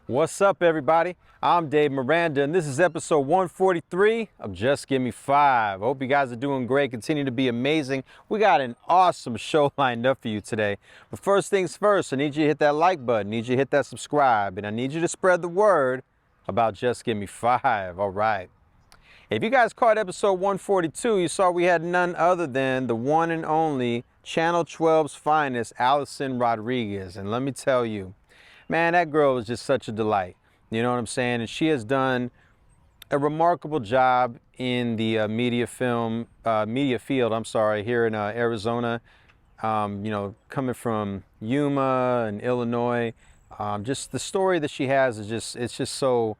What's up, everybody? I'm Dave Miranda, and this is episode 143 of Just Give Me Five. I hope you guys are doing great, continue to be amazing. We got an awesome show lined up for you today. But first things first, I need you to hit that like button, I need you to hit that subscribe, and I need you to spread the word about Just Give Me Five. All right. If you guys caught episode 142, you saw we had none other than the one and only Channel 12's finest, Allison Rodriguez. And let me tell you, man, that girl is just such a delight. You know what I'm saying? And she has done a remarkable job in the media field, here in Arizona. Coming from Yuma and Illinois, just the story that she has is it's just so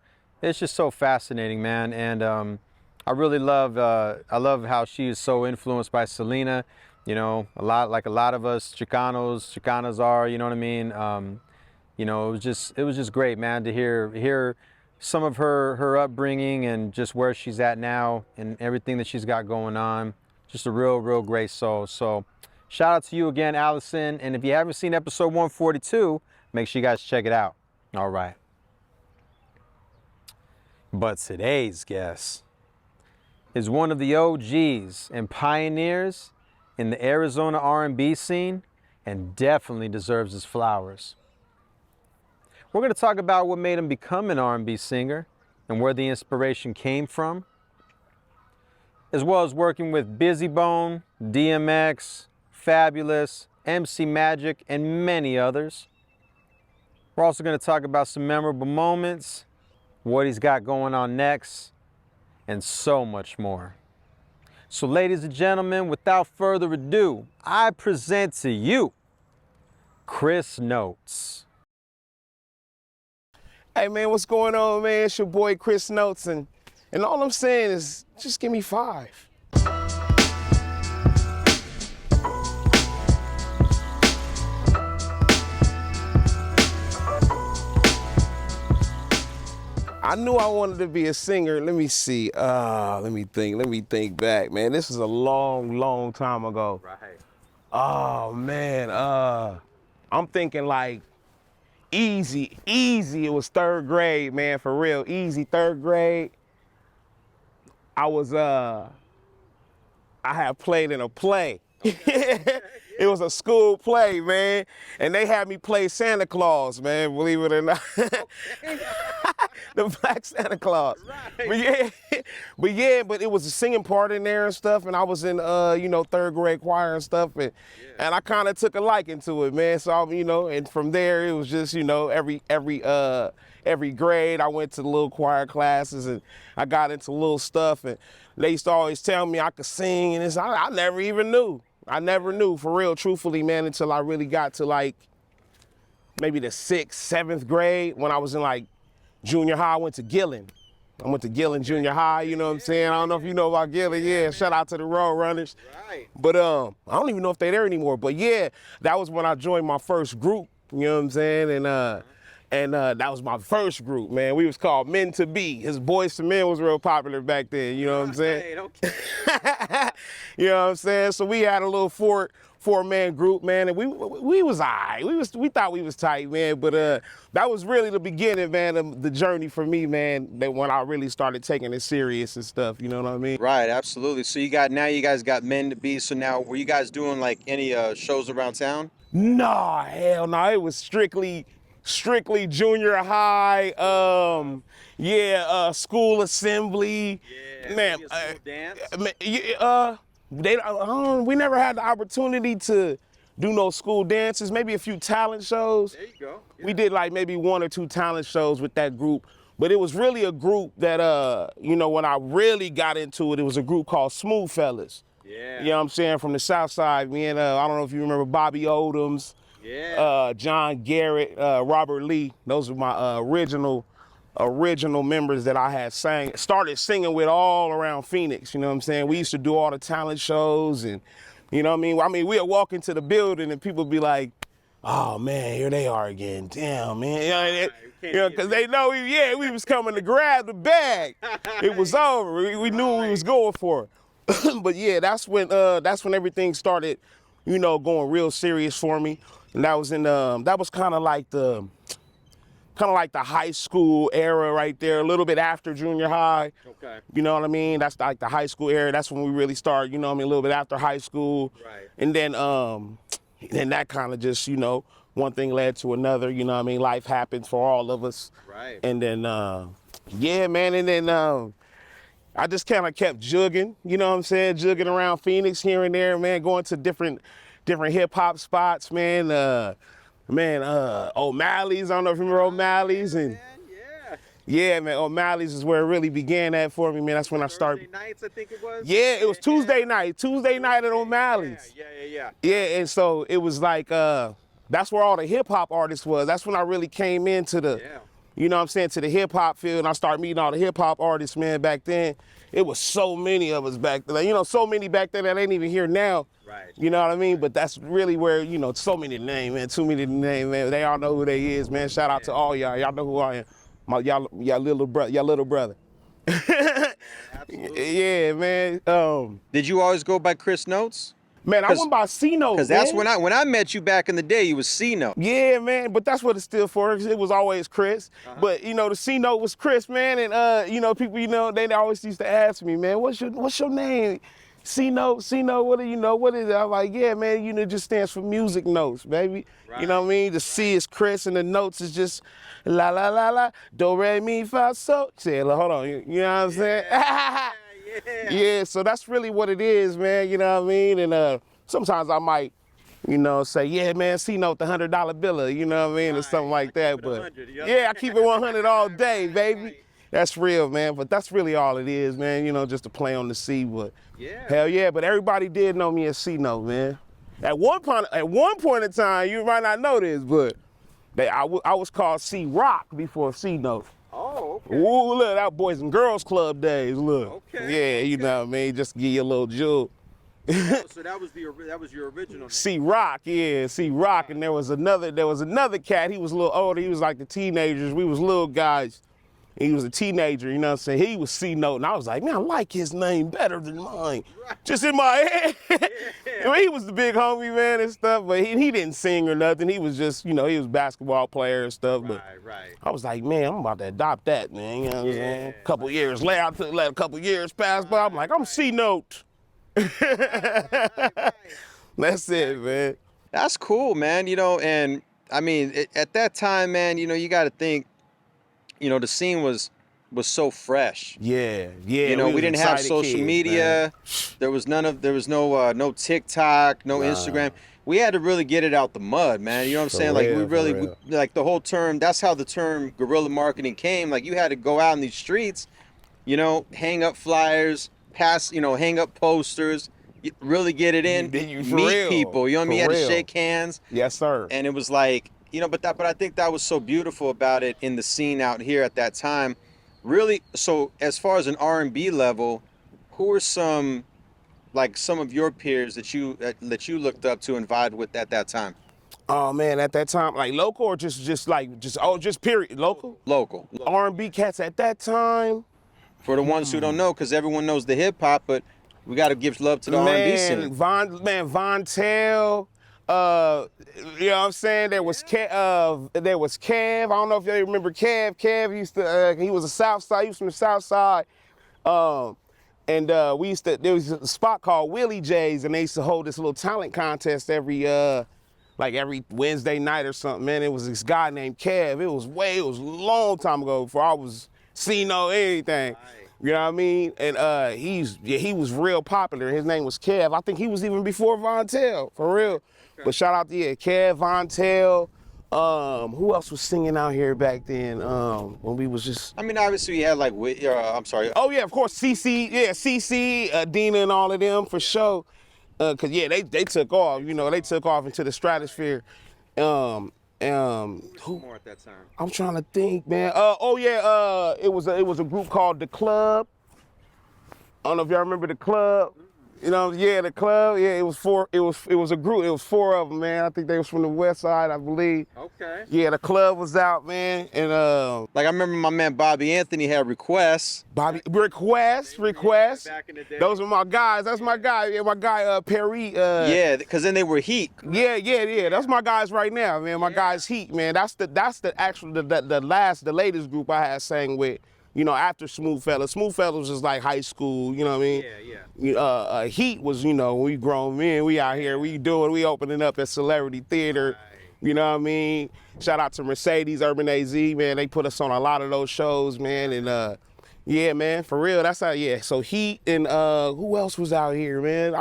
fascinating, man. And I really love, I love how she is so influenced by Selena. You know, a lot of us Chicanas are. You know what I mean? It was just great, man, to hear some of her upbringing and just where she's at now and everything that she's got going on. Just a real great soul. So shout out to you again, Allison. And if you haven't seen episode 142, make sure you guys check it out. All right. But today's guest is one of the OGs and pioneers in the Arizona R&B scene and definitely deserves his flowers. We're going to talk about what made him become an R&B singer and where the inspiration came from, as well as working with Bizzy, DMX, Fabulous, MC Magic, and many others. We're also going to talk about some memorable moments, what he's got going on next, and so much more. So ladies and gentlemen, without further ado, I present to you Chris Notes. Hey man, what's going on, man? It's your boy Chris Notes, and all I'm saying is just give me five. I knew I wanted to be a singer. Let me see. Let me think back, man. This is a long time ago. Right. Oh man, I'm thinking like easy. It was third grade, man, for real. Easy, third grade. I had played in a play. It was a school play, man. And they had me play Santa Claus, man, believe it or not. The Black Santa Claus. Right. But it was a singing part in there and stuff. And I was in, third grade choir and stuff. And I kind of took a liking to it, man. So, and from there, it was just, every grade, I went to the little choir classes and I got into little stuff. And they used to always tell me I could sing. And I never even knew. I never knew, for real, truthfully, man, until I really got to like maybe the 6th, 7th grade when I was in like junior high. I went to Gillen Junior High, you know what I'm saying? I don't know if you know about Gillen, yeah. Shout out to the Road Runners. Right. But I don't even know if they're there anymore. But yeah, that was when I joined my first group, you know what I'm saying? And that was my first group, man. We was called Men to Be. His Boys to Men was real popular back then, you know what I'm saying? Okay. You know what I'm saying? So we had a little four-man group, man, and we was all right. We thought we was tight, man, but that was really the beginning, man, of the journey for me, man, that when I really started taking it serious and stuff, you know what I mean? Right, absolutely. So you guys got Men to Be. So now, were you guys doing like any shows around town? Nah, hell no. It was strictly junior high, school assembly. Yeah, man, school dance? We never had the opportunity to do no school dances, maybe a few talent shows. There you go. Yeah. We did like maybe 1 or 2 talent shows with that group, but it was really a group that, when I really got into it, it was a group called Smooth Fellas. Yeah. You know what I'm saying? From the South Side, me and, I don't know if you remember Bobby Odoms. Yeah. John Garrett, Robert Lee. Those were my original members that I had started singing with all around Phoenix. You know what I'm saying? We used to do all the talent shows, and you know what I mean? We'd walk into the building and people be like, "Oh man, here they are again. Damn, man." Because they know we was coming to grab the bag. It was over. We knew what we was going for. But yeah, that's when everything started, going real serious for me. And that was kind of like the kind of like the high school era right there, a little bit after junior high. Okay. You know what I mean? That's like the high school era. That's when we really start, you know what I mean, a little bit after high school. Right. And then that kind of just, you know, one thing led to another, you know what I mean? Life happens for all of us. Right. And then, yeah, man, and then I just kind of kept jugging, you know what I'm saying? Jugging around Phoenix here and there, man, going to different hip hop spots, man. O'Malley's, I don't know if you remember O'Malley's. And yeah, man, O'Malley's is where it really began at for me, man. That's when I started. Thursday nights, I think it was. Yeah, it was Tuesday night at O'Malley's. Yeah. Yeah, and so it was like, that's where all the hip hop artists was. That's when I really came into the, you know what I'm saying, to the hip hop field. And I started meeting all the hip hop artists, man, back then. It was so many of us back then. You know, so many back then that ain't even here now. Right. You know what I mean? But that's really where, you know, so many to name, man. Too many to name, man. They all know who they is, man. Shout out to all y'all. Y'all know who I am. Y'all little brother. Absolutely. Yeah, man. Did you always go by Chris Notes? Man, I went by C-Note. Because that's when I met you back in the day, you was C-Note. Yeah, man, but that's what it's still for. It was always Chris. But you know, the C-Note was Chris, man, and you know, people, you know, they always used to ask me, man, what's your name? C-Note, what do you know? What is it? I'm like, yeah, man, you know, it just stands for music notes, baby. Right. You know what I mean? The C is Chris and the notes is just la la la la, do re mi fa so. Say, hold on, you know what I'm saying? Yeah, so that's really what it is, man, you know what I mean? And sometimes I might, you know, say, yeah, man, C-Note, the $100 biller, you know what I mean, or something like that. But yeah, I keep it 100 all day, baby. That's real, man, but that's really all it is, man, you know, just to play on the C, but hell yeah, but everybody did know me as C-Note, man. At one point in time, you might not know this, but I was called C-Rock before C-Note. Oh, okay. Ooh, look, that Boys and Girls Club days, look. Okay. Yeah, you know what I mean, just to give you a little jewel. So that was your original name. C-Rock, yeah, C-Rock, and there was another cat, he was a little older, he was like the teenagers, we was little guys. He was a teenager, you know what I'm saying? He was C-Note, and I was like, man, I like his name better than mine. Right. Just in my head. Yeah. He was the big homie, man, and stuff, but he didn't sing or nothing. He was just, you know, he was a basketball player and stuff. But I was like, man, I'm about to adopt that, man, you know what I'm saying? A couple years later, I let a couple years pass by. I'm like, I'm C-Note. That's it, man. That's cool, man, you know, and I mean, at that time, man, you know, you got to think, you know, the scene was so fresh. Yeah. You know, we didn't have social media. Man. There was no TikTok, no Instagram. We had to really get it out the mud, man. You know what I'm saying? Like we like the whole term. That's how the term guerrilla marketing came. Like you had to go out in these streets, you know, hang up flyers, hang up posters, really get it in, meet people. You know what I mean? You had to shake hands. Yes, sir. And it was like. You know, but I think that was so beautiful about it in the scene out here at that time. Really, so as far as an R&B level, who are some of your peers that you looked up to and vibed with at that time? Oh man, at that time, like local or just period, local? Local. R&B cats at that time. For the ones who don't know, because everyone knows the hip hop, but we got to give love to the R&B scene. Vontel. You know what I'm saying? There was Kev. I don't know if you remember Kev. Kev used to, he was a South Side. He was from the South Side. There was a spot called Willie J's, and they used to hold this little talent contest every Wednesday night or something, man. It was this guy named Kev. It was a long time ago before I was seeing anything. You know what I mean? And he was real popular. His name was Kev. I think he was even before Vontel, for real. But shout out to Kev, Vontel. Who else was singing out here back then? When we was just. I mean, obviously we had like, I'm sorry. Oh yeah, of course, CC, Dina, and all of them for sure. Cause they took off. You know, they took off into the stratosphere. Who was more at that time? I'm trying to think, man. It was a group called The Club. I don't know if y'all remember The Club. You know, yeah, the club, yeah, it was four. It was a group. It was four of them, man. I think they was from the West Side, I believe. Okay. Yeah, the club was out, man, and Like I remember my man Bobby Anthony had requests. Bobby requests. Back in the day. Those are my guys. That's my guy. Yeah, my guy Perry. Yeah, because then they were Heat. Yeah. That's my guys right now, man. My guys Heat, man. That's the actual the latest group I had sang with. You know, after Smooth Fellas. Smooth Fellas was like high school. You know what I mean? Yeah. Heat was, you know, we grown men. We out here. We opening up at Celebrity Theater. You know what I mean? Shout out to Mercedes, Urban AZ, man. They put us on a lot of those shows, man. And yeah, man, for real. That's how. Yeah. So Heat and who else was out here, man?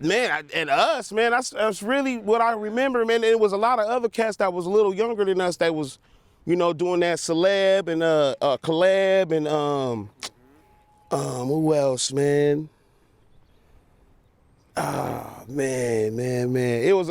And us, man. That's really what I remember, man. It was a lot of other cats that was a little younger than us that was, you know, doing that Celeb and Collab and who else, man? Ah, man. It was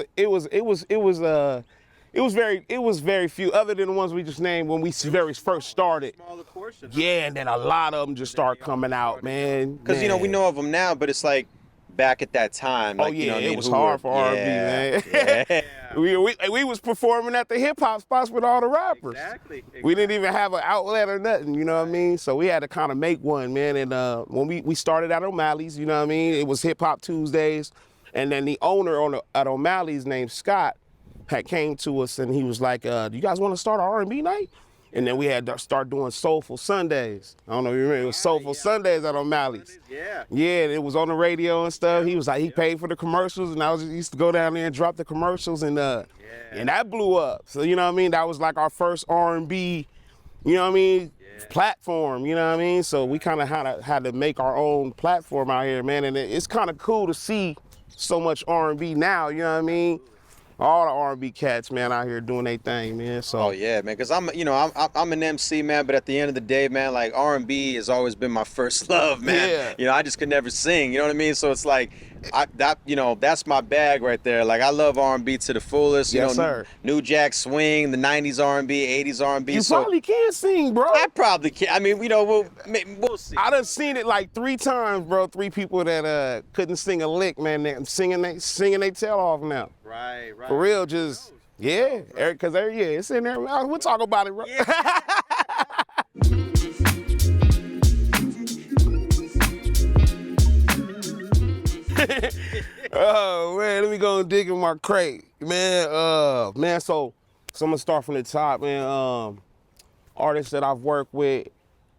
very few, other than the ones we just named when we very first started. Smaller portion. Yeah, and then a lot of them just start coming out, man. Because you know we know of them now, but it's like back at that time. Like, oh yeah, you know what I mean? it was hard for R&B, man. Yeah. we was performing at the hip hop spots with all the rappers. Exactly. We didn't even have an outlet or nothing, you know what I mean? So we had to kind of make one, man. And when we started at O'Malley's, you know what I mean? It was Hip Hop Tuesdays, and then the owner at O'Malley's named Scott had came to us and he was like, "Do you guys want to start an R&B night?" And then we had to start doing Soulful Sundays. I don't know if you remember, it was Soulful Sundays at O'Malley's. Yeah. Yeah, and it was on the radio and stuff. He was like, he paid for the commercials, and I used to go down there and drop the commercials, and that blew up. So you know what I mean? That was like our first R&B, you know what I mean, platform. You know what I mean? So we kind of had to make our own platform out here, man. And it's kind of cool to see so much R&B now. You know what I mean? All the R&B cats, man, out here doing their thing, man. So. Oh yeah, man. Because I'm an MC, man. But at the end of the day, man, like R&B has always been my first love, man. Yeah. You know, I just could never sing. You know what I mean? So it's like, that's my bag right there. Like I love R&B to the fullest. You Yes, know, sir. New Jack Swing, the '90s R&B, '80s R&B. You probably can sing, bro. I probably can. I mean, you know, we'll see. I done seen it like 3 times, bro. 3 people that couldn't sing a lick, man. They're singing they tail off now. Right. For real, just yeah, because it's in there. We'll talk about it, bro. Yeah. Oh man, let me go and dig in my crate, man. So I'm gonna start from the top, man. Artists that I've worked with,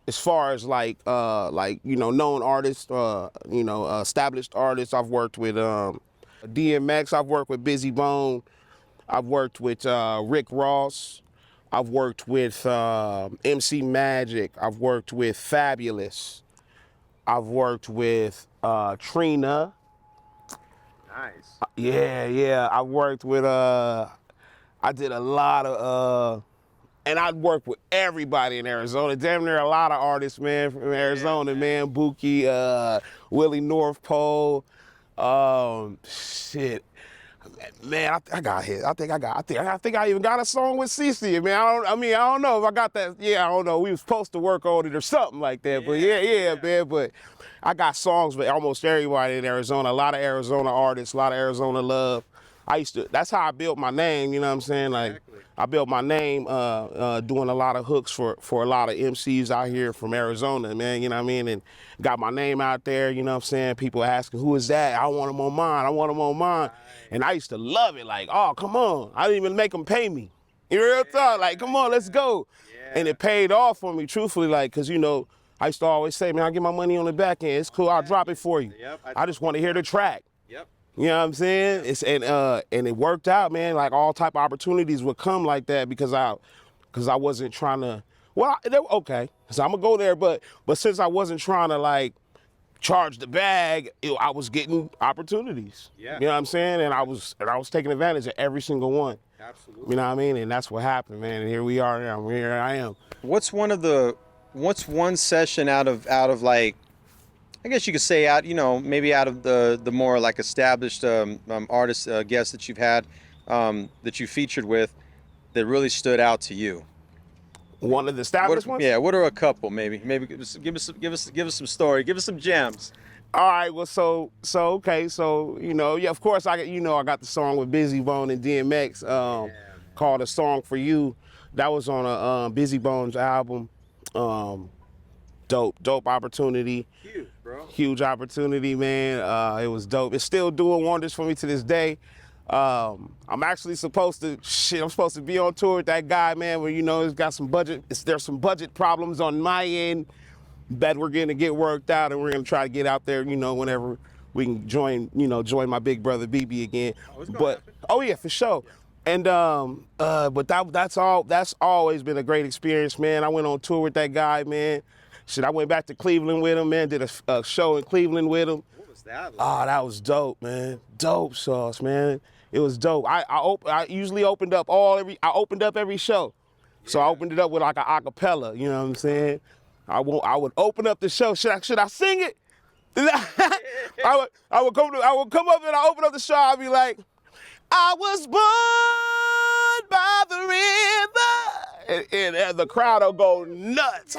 as far as like you know, known artists, you know, established artists. I've worked with DMX. I've worked with Bizzy Bone. I've worked with Rick Ross. I've worked with MC Magic. I've worked with Fabulous. I've worked with Trina. Nice. Yeah. I worked with I did a lot of and I'd worked with everybody in Arizona. Damn near a lot of artists, man, from Arizona, man. Buki, Willie North Pole, shit. Man, I got hit. I think I even got a song with Cece, man. I don't know if I got that. Yeah, I don't know. We was supposed to work on it or something like that. But yeah, man. But I got songs with almost everybody in Arizona. A lot of Arizona artists, a lot of Arizona love. That's how I built my name, you know what I'm saying? Like, exactly. I built my name doing a lot of hooks for a lot of MCs out here from Arizona, man, you know what I mean? And got my name out there, you know what I'm saying? People asking, who is that? I want him on mine. And I used to love it, like, oh, come on. I didn't even make them pay me. You real talk, like, come on, let's go. Yeah. And it paid off for me, truthfully, like, because, you know, I used to always say, man, I'll get my money on the back end. It's cool, I'll drop it for you. Yep, I just want to hear the track. Yep. You know what I'm saying? And it worked out, man. Like all type of opportunities would come like that because I wasn't trying to. Well, okay, so I'm gonna go there, but since I wasn't trying to like charge the bag, I was getting opportunities. Yeah. You know what I'm saying? And I was taking advantage of every single one. Absolutely. You know what I mean? And that's what happened, man. And here we are now. Here I am. What's one session out of like, I guess you could say maybe out of the more like established artists, guests that you've had, that you featured with, that really stood out to you? One of the established ones? Yeah. What are a couple? Maybe give us some story. Give us some gems. All right, well, okay, so yeah, of course I got the song with Bizzy Bone and DMX, called "A Song for You." That was on a Bizzy Bone's album. Dope opportunity. Huge, bro. Huge opportunity, man. It was dope. It's still doing wonders for me to this day. I'm actually supposed to be on tour with that guy, man, where it's got some budget. There's some budget problems on my end that we're gonna get worked out, and we're gonna try to get out there, whenever we can join my big brother BB again. Oh yeah, for sure. And but that's always been a great experience, man. I went on tour with that guy, man. Shit, I went back to Cleveland with him, man. Did a show in Cleveland with him. What was that like? Oh, that was dope, man. Dope sauce, man. It was dope. I usually opened up every show. Yeah. So I opened it up with like an acapella, you know what I'm saying? I would open up the show. Should I sing it? I would come up and I open up the show. I'd be like, I was born by the river, and the crowd will go nuts.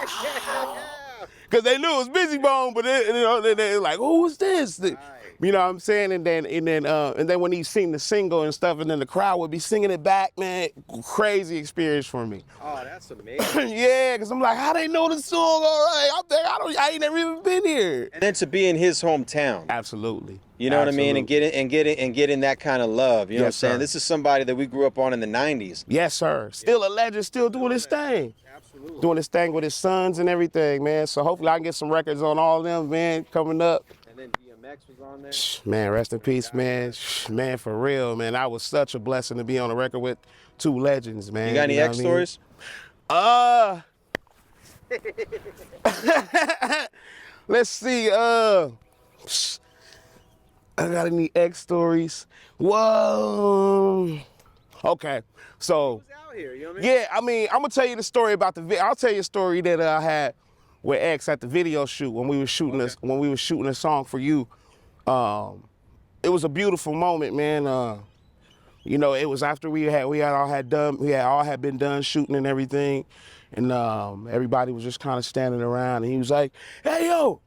Cause they knew it was Bizzy Bone, but they like, who was this? Right. You know what I'm saying? And then when he sing the single and stuff, and then the crowd would be singing it back, man. Crazy experience for me. Oh, that's amazing. Yeah, cause I'm like, how they know the song? All right, I'm there. I ain't never even been here. And then to be in his hometown. Absolutely. You know what I mean? And getting that kind of love. You know what I'm saying? Sir. This is somebody that we grew up on in the 90s. Yes, sir. Still a legend, still doing his thing. Absolutely. Doing his thing with his sons and everything, man. So hopefully I can get some records on all of them, man, coming up. And then DMX was on there. Man, rest in peace, man. Man, for real, man. That was such a blessing to be on the record with two legends, man. You got any X stories? Let's see. I got any X stories? Whoa. Okay, so. Out here, you know what I mean? Yeah, I mean, I'm gonna tell you the story about I'll tell you a story that I had with X at the video shoot when we were shooting a song for you. It was a beautiful moment, man. It was after we all had been done shooting and everything, and everybody was just kind of standing around, and he was like, "Hey, yo,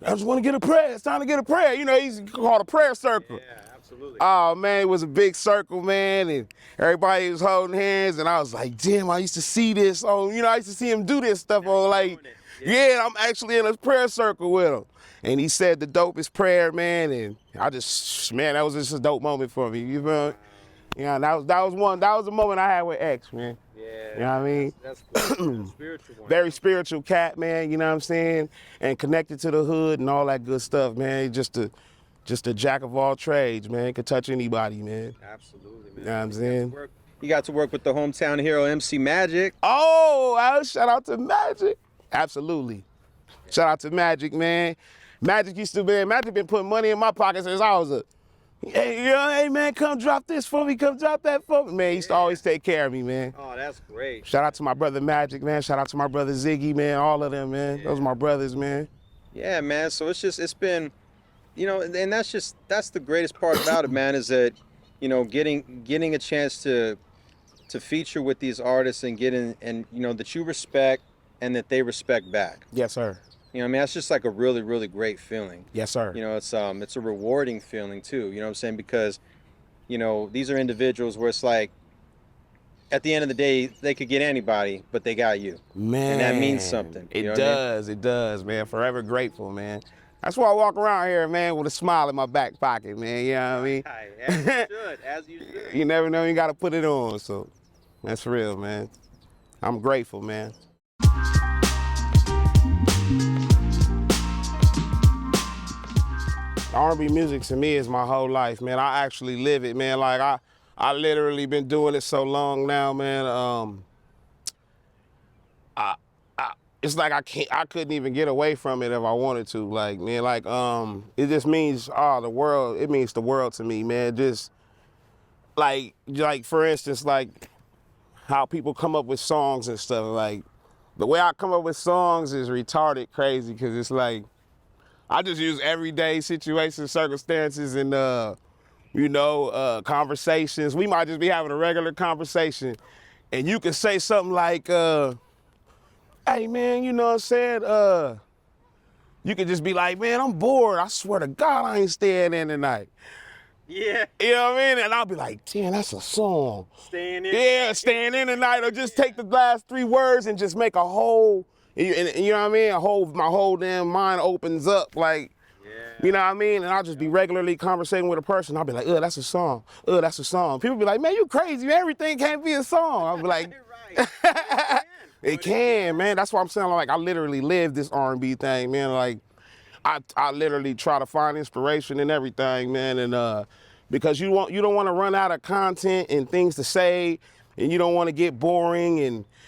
I just want to get a prayer. It's time to get a prayer." He's called a prayer circle. Yeah. Absolutely. Oh man, it was a big circle, man, and everybody was holding hands, and I was like, damn, I used to see this on, I used to see him do this stuff on, like, yeah, I'm actually in a prayer circle with him. And he said the dopest prayer, man, and that was just a dope moment for me. You know, that was a moment I had with X, man. Yeah. You know what I mean? That's cool. Spiritual one. Very spiritual cat, man, you know what I'm saying? And connected to the hood and all that good stuff, man. Just a jack of all trades, man. Could touch anybody, man. Absolutely, man. You know what I'm saying? You got to work with the hometown hero, MC Magic. Oh, shout out to Magic. Absolutely. Shout out to Magic, man. Magic been putting money in my pocket since I was hey man, come drop this for me, come drop that for me. Man, he used to always take care of me, man. Oh, that's great. Shout out to my brother Magic, man. Shout out to my brother Ziggy, man. All of them, man. Yeah. Those are my brothers, man. Yeah, man. So it's been, and that's the greatest part about it, man, is that, getting a chance to feature with these artists and that you respect and that they respect back. Yes, sir. That's just like a really, really great feeling. Yes, sir. It's a rewarding feeling too, you know what I'm saying? Because, these are individuals where it's like, at the end of the day, they could get anybody, but they got you. Man. And that means something. It does, man. Forever grateful, man. That's why I walk around here, man, with a smile in my back pocket, man. You know what I mean? As you should. You never know, you gotta put it on, so that's real, man. I'm grateful, man. R&B music to me is my whole life, man. I actually live it, man. Like I literally been doing it so long now, man. It's like I couldn't even get away from it if I wanted to. Like, man, it just means the world. It means the world to me, man. Just like for instance, like how people come up with songs and stuff. Like the way I come up with songs is retarded crazy, because it's like I just use everyday situations, circumstances, and conversations. We might just be having a regular conversation, and you can say something like, hey man, you know what I'm saying? You could just be like, man, I'm bored. I swear to God, I ain't staying in tonight. Yeah. You know what I mean? And I'll be like, damn, that's a song. Staying in. Yeah, staying in tonight, or just take the last 3 words and just make a whole, and you know what I mean? My whole damn mind opens up, like, you know what I mean? And I'll just be regularly conversating with a person. I'll be like, that's a song. That's a song. People be like, man, you crazy. Everything can't be a song. I'll be like, it can, man. That's why I'm saying, like, I literally live this R&B thing, man. Like, I literally try to find inspiration in everything, man. And because you don't want to run out of content and things to say, and you don't want to get boring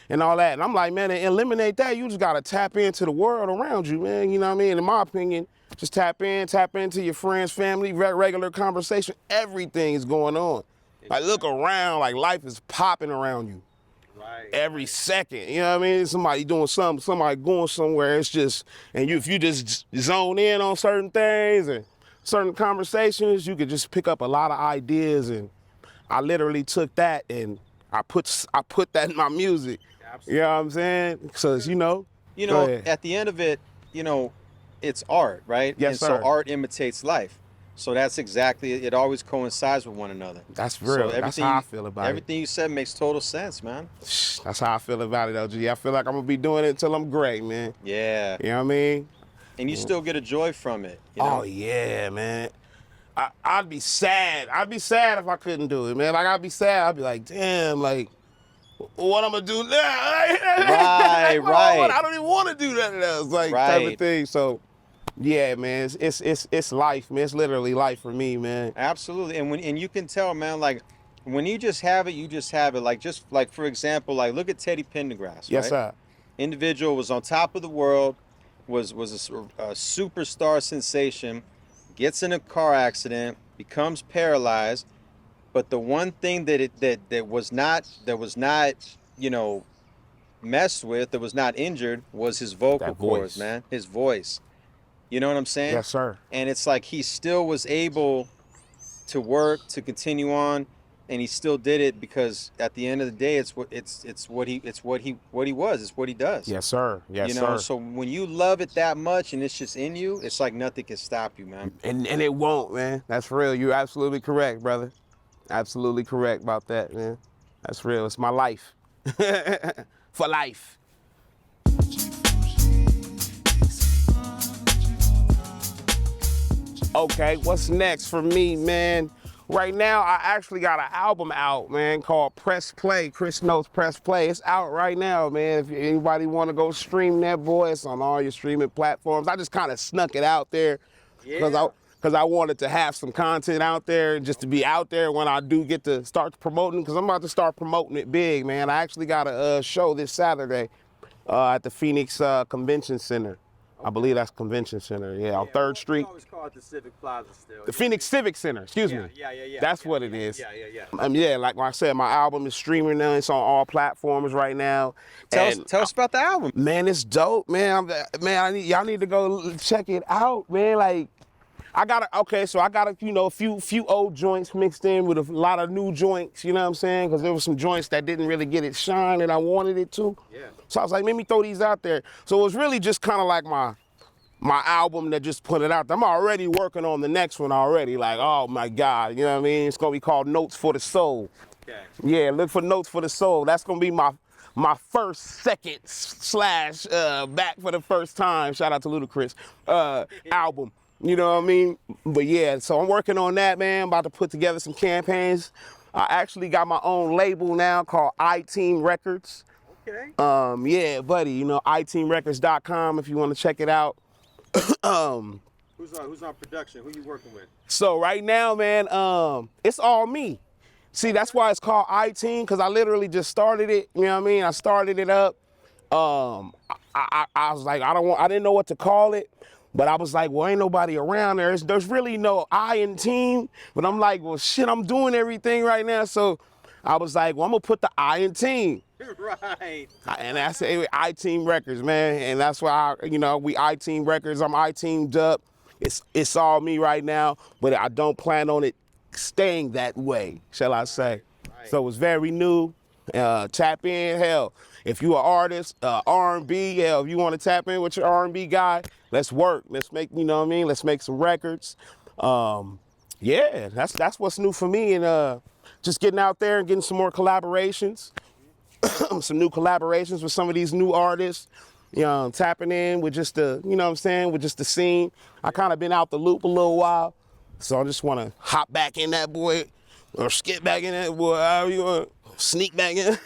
and all that. And I'm like, man, to eliminate that, you just gotta tap into the world around you, man. You know what I mean? In my opinion, just tap into your friends, family, regular conversation. Everything is going on. Like, look around, like life is popping around you. Right. Every second, you know what I mean? Somebody doing something, somebody going somewhere. It's just, and if you just zone in on certain things and certain conversations, you could just pick up a lot of ideas. And I literally took that and I put that in my music. Absolutely. You know what I'm saying? Because At the end of it, it's art, right? Yes, and sir. So art imitates life. So that's exactly it. Always coincides with one another. That's real. So that's how I feel about it. Everything you said makes total sense, man. That's how I feel about it, LG. I feel like I'm gonna be doing it until I'm great, man. Yeah. You know what I mean? And you still get a joy from it. You know? Oh yeah, man. I'd be sad. I'd be sad if I couldn't do it, man. Like, I'd be sad. I'd be like, damn, like, what I'm gonna do now? Right. I don't even want to do that else, like, type of thing. So, yeah, man, it's life, man. It's literally life for me, man. Absolutely. And you can tell, man, like, when you just have it, you just have it. Like, just like, for example, like, look at Teddy Pendergrass. Yes, right? sir. Individual was on top of the world, was a superstar sensation, gets in a car accident, becomes paralyzed, but the one thing that was not messed with, that was not injured, was his vocal cords, man, his voice. You know what I'm saying? Yes, sir. And it's like he still was able to work, to continue on, and he still did it because at the end of the day, it's what he was. It's what he does. Yes, sir. Yes, sir. Sir. So when you love it that much and it's just in you, it's like nothing can stop you, man. And it won't, man. That's real. You're absolutely correct, brother. Absolutely correct about that, man. That's real. It's my life. For life. Okay, what's next for me, man? Right now, I actually got an album out, man, called Press Play. Chris Notes Press Play. It's out right now, man. If anybody want to go stream that, boy, it's on all your streaming platforms. I just kind of snuck it out there because I wanted to have some content out there, just to be out there when I do get to start promoting, because I'm about to start promoting it big, man. I actually got a show this Saturday at the Phoenix Convention Center. I believe that's Convention Center, on 3rd Street. We always call it the Civic Plaza still. The Phoenix Civic Center, excuse me. Yeah. That's what it is. Yeah. Like I said, my album is streaming now. It's on all platforms right now. Tell us about the album. Man, it's dope, man. Y'all need to go check it out, man. Like, I got a few old joints mixed in with a lot of new joints, you know what I'm saying? Because there were some joints that didn't really get it shine that I wanted it to. Yeah. So I was like, let me throw these out there. So it was really just kind of like my album that just put it out there. I'm already working on the next one already. Like, oh my God, you know what I mean? It's gonna be called Notes for the Soul. Okay. Yeah, look for Notes for the Soul. That's gonna be my first, second / back for the first time, shout out to Ludacris, album. You know what I mean? But yeah, so I'm working on that, man. I'm about to put together some campaigns. I actually got my own label now called iTeam Records. Okay. Yeah, buddy, iteamrecords.com if you want to check it out. Who's on production? Who you working with? So right now, man, it's all me. See, that's why it's called iTeam, because I literally just started it. You know what I mean? I started it up. I was like, I didn't know what to call it. But I was like, well, ain't nobody around there. There's really no I in team. But I'm like, well, shit, I'm doing everything right now. So I was like, well, I'm going to put the I in team. Right. And that's iTeam Records, man. And that's why, we iTeam Records. I'm iTeamed up. It's all me right now. But I don't plan on it staying that way, shall I say. Right. So it's very new. Tap in, hell. if you an artist, R&B, yeah, if you want to tap in with your R&B guy, let's work. Let's make, you know what I mean? Let's make some records. Yeah, that's what's new for me, and just getting out there and getting some more collaborations, some new collaborations with some of these new artists. You know, tapping in with just the, you know what I'm saying, with just the scene. I kind of been out the loop a little while, so I just want to hop back in that boy, or skip back in that boy, however you want, sneak back in.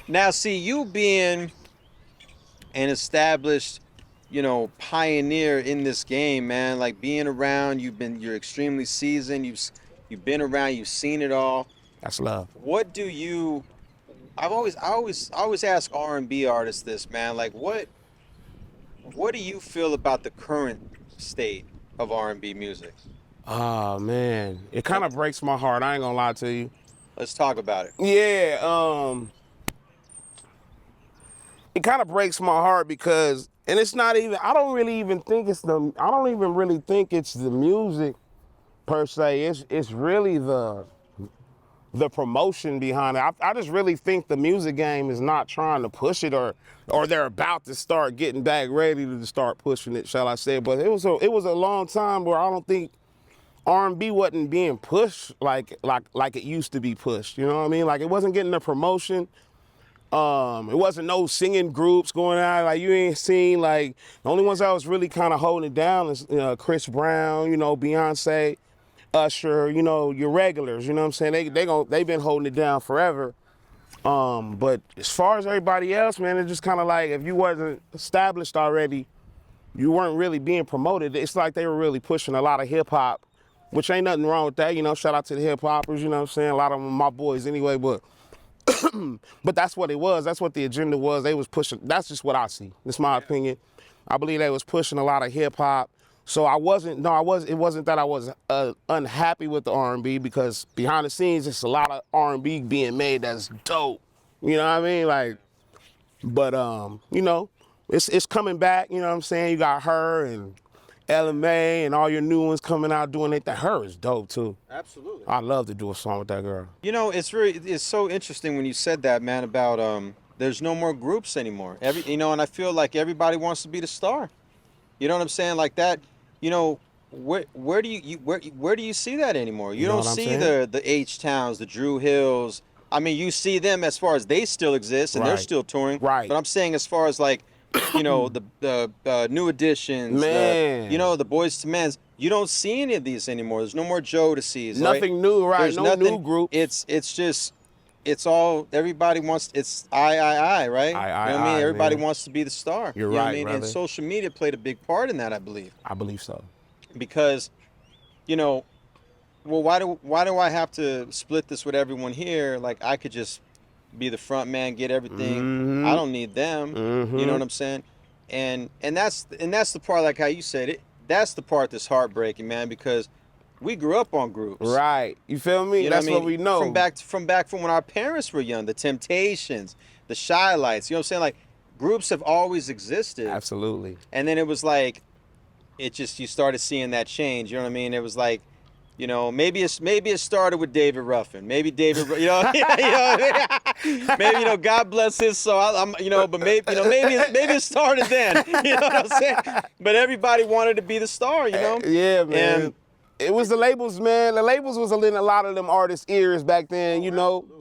Now, see, you being an established, pioneer in this game, man, like being around, you're extremely seasoned, you've been around, you've seen it all. That's love. What do you, I always ask R&B artists this, man, like what do you feel about the current state of R&B music? Oh man, it kind of breaks my heart. I ain't gonna lie to you. Let's talk about it. Yeah, it kind of breaks my heart because, and it's not even, I don't even really think it's the music per se. It's really the promotion behind it. I just really think the music game is not trying to push it, or they're about to start getting back ready to start pushing it, shall I say. But it was a long time where I don't think R&B wasn't being pushed like it used to be pushed. You know what I mean? Like, it wasn't getting the promotion. It wasn't no singing groups going out. Like, you ain't seen, like, the only ones that was really kind of holding it down is Chris Brown, Beyonce, Usher, your regulars. You know what I'm saying? They've been holding it down forever. But as far as everybody else, man, it's just kind of like, if you wasn't established already, you weren't really being promoted. It's like they were really pushing a lot of hip hop, which ain't nothing wrong with that. Shout out to the hip hoppers. You know what I'm saying? A lot of them are my boys anyway, but that's what it was. That's what the agenda was. They was pushing. That's just what I see. It's my opinion. I believe they was pushing a lot of hip hop. So it wasn't that I was unhappy with the R&B, because behind the scenes, it's a lot of R&B being made that's dope. You know what I mean? Like, but it's coming back. You know what I'm saying? You got Her and LMA and all your new ones coming out doing it. That Her is dope too. Absolutely. I'd love to do a song with that girl. It's so interesting when you said that, man, about there's no more groups anymore. And I feel like everybody wants to be the star. You know what I'm saying? Like that. Where do you see that anymore? You don't see the H-Towns, the Drew Hills. I mean, you see them as far as they still exist and they're still touring. Right. But I'm saying as far as like, the New Editions, man, the Boys to Men's. You don't see any of these anymore. There's no more Joe to see. Nothing new, right? There's no nothing, new group. It's just, it's all, everybody wants, it's I, right? You know what I mean? Everybody wants to be the star. You're right, right, what I mean? brother. And social media played a big part in that, I believe. I believe so. Because, well, why do I have to split this with everyone here? Like, I could just be the front man, get everything. Mm-hmm. I don't need them. Mm-hmm. You know what I'm saying? And that's the part, like how you said it. That's the part that's heartbreaking, man, because we grew up on groups. Right. You feel me? You know That's what we know. From back from when our parents were young, the Temptations, the Shy Lights. You know what I'm saying? Like, groups have always existed. Absolutely. And then it was like, you started seeing that change. You know what I mean? It was like, maybe it started with David Ruffin. Maybe David, maybe God bless his soul. But maybe it started then. You know what I'm saying? But everybody wanted to be the star. Yeah, man. And it was the labels, man. The labels was in a lot of them artists' ears back then.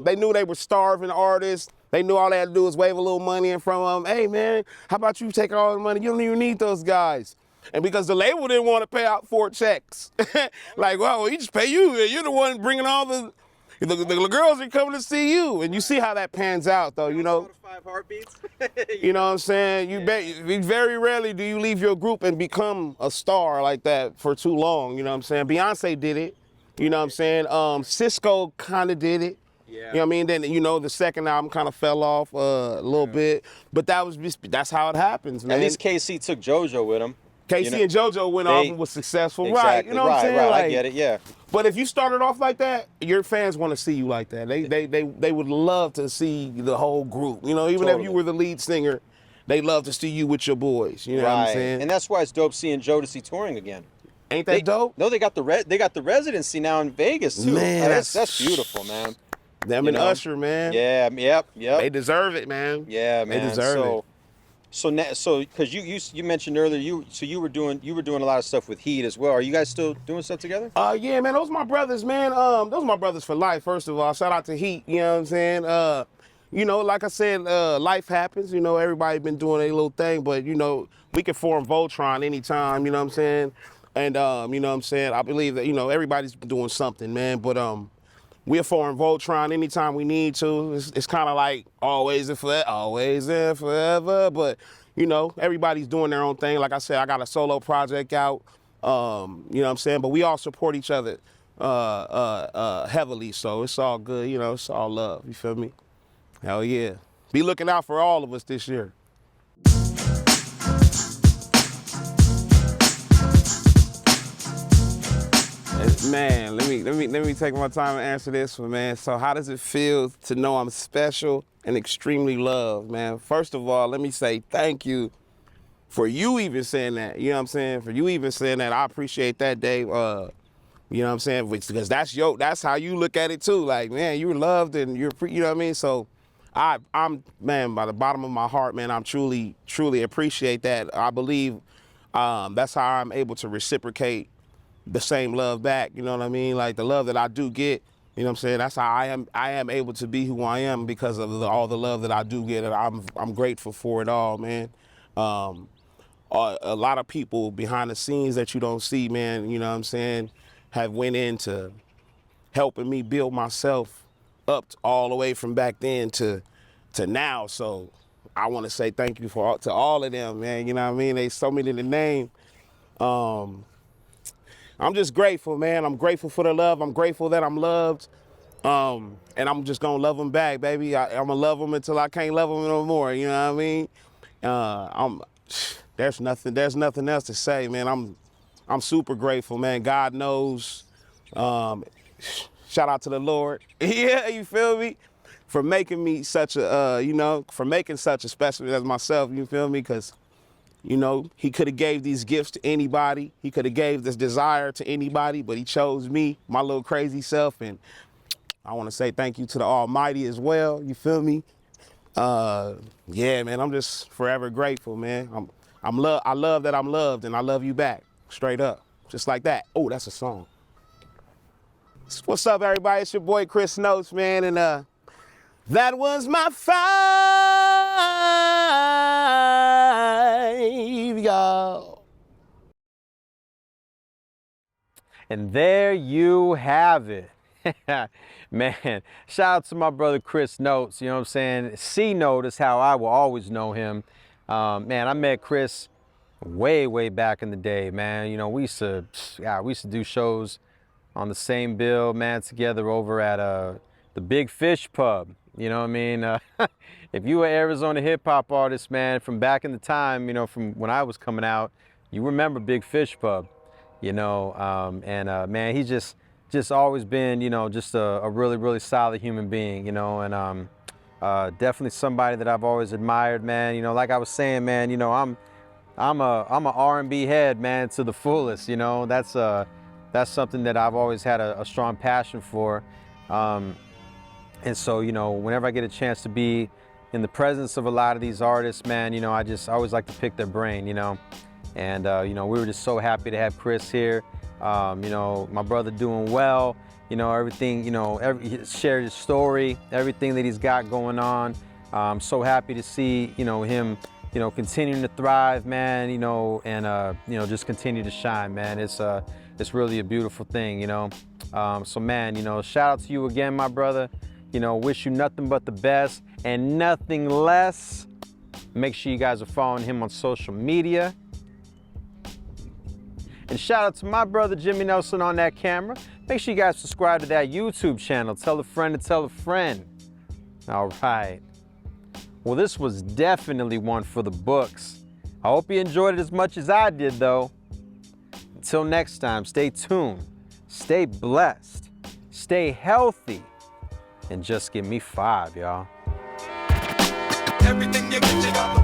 They knew they were starving artists. They knew all they had to do was wave a little money in front of them. Hey, man, how about you take all the money? You don't even need those guys. And because the label didn't want to pay out 4 checks. Like, well, we just pay you. You're the one bringing all the girls are coming to see you. And you see how that pans out, though, 5 heartbeats. You know what I'm saying? Very rarely do you leave your group and become a star like that for too long. You know what I'm saying? Beyonce did it. You know what I'm saying? Cisco kind of did it. Yeah. You know what I mean? Then, the second album kind of fell off a little bit. But that's how it happens, man. At least KC took JoJo with him. KC and JoJo went off and was successful. Exactly, right, you know what I'm saying? Right, like, I get it, yeah. But if you started off like that, your fans want to see you like that. They would love to see the whole group. Even if you were the lead singer, they love to see you with your boys. You know what I'm saying? And that's why it's dope seeing Jodeci touring again. Ain't that dope? No, they got the residency now in Vegas too. Man, that's beautiful, man. Them you and know? Usher, man. Yeah, yep. They deserve it, man. Yeah, They man. deserve it. So because you mentioned earlier you were doing a lot of stuff with Heat as well. Are you guys still doing stuff together? Yeah, man, those my brothers, man. Those my brothers for life. First of all, shout out to Heat. You know what I'm saying? You know, like I said, life happens. You know, everybody been doing a little thing, but you know, we can form Voltron anytime. You know what I'm saying? And you know what I'm saying? I believe that everybody's been doing something, man. But we'll form Voltron anytime we need to. It's kind of like always and forever. But you know, everybody's doing their own thing. Like I said, I got a solo project out. You know what I'm saying? But we all support each other heavily, so it's all good. You know, it's all love. You feel me? Hell yeah. Be looking out for all of us this year. Man, let me take my time and answer this one, man. So how does it feel to know I'm special and extremely loved, man? First of all, let me say thank you for you even saying that. You know what I'm saying? For you even saying that, I appreciate that, Dave. You know what I'm saying? Because that's how you look at it too. Like, man, you're loved and you know what I mean? So I'm man, by the bottom of my heart, man, I'm truly appreciate that. I believe that's how I'm able to reciprocate the same love back. You know what I mean? Like the love that I do get, you know what I'm saying? That's how I am able to be who I am because of all the love that I do get, and I'm grateful for it all, man. A lot of people behind the scenes that you don't see, man, you know what I'm saying, have went into helping me build myself up all the way from back then to now. So I want to say thank you to all of them, man. You know what I mean? They so many to name. I'm just grateful, man. I'm grateful for the love. I'm grateful that I'm loved. And I'm just gonna love them back, baby. I'm gonna love them until I can't love them no more. You know what I mean? There's nothing else to say, man. I'm super grateful, man. God knows. Shout out to the Lord. Yeah, you feel me? For making me such a, for making such a special as myself. You feel me? Because you know, he could have gave these gifts to anybody. He could have gave this desire to anybody, but he chose me, my little crazy self. And I want to say thank you to the Almighty as well. You feel me? Yeah, man, I'm just forever grateful, man. I love that I'm loved, and I love you back, straight up, just like that. Oh, that's a song. What's up, everybody? It's your boy Chris Notes, man, and that was my 5, y'all. And there you have it. Man, shout out to my brother Chris Notes, you know what I'm saying? C-Note is how I will always know him. Man, I met Chris way back in the day, man. You know, we used to do shows on the same bill, man, together over at the Big Fish Pub. You know what I mean? If you were Arizona hip hop artist, man, from back in the time, you know, from when I was coming out, you remember Big Fish Pub, you know, man, he's just always been, you know, just a really solid human being, you know, and definitely somebody that I've always admired, man. You know, like I was saying, man, you know, I'm a R&B head, man, to the fullest. You know, that's something that I've always had a strong passion for. And so, you know, whenever I get a chance to be in the presence of a lot of these artists, man, you know, I always like to pick their brain, you know. And, you know, we were just so happy to have Chris here. You know, my brother doing well, you know, everything, you know, he shared his story, everything that he's got going on. I'm so happy to see, you know, him, you know, continuing to thrive, man, you know, and, you know, just continue to shine, man. It's really a beautiful thing, you know. So, man, you know, shout out to you again, my brother. You know, wish you nothing but the best and nothing less. Make sure you guys are following him on social media. And shout out to my brother Jimmy Nelson on that camera. Make sure you guys subscribe to that YouTube channel. Tell a friend to tell a friend. All right. Well, this was definitely one for the books. I hope you enjoyed it as much as I did, though. Until next time, stay tuned, stay blessed, stay healthy, and just give me 5, y'all. Everything you get, you got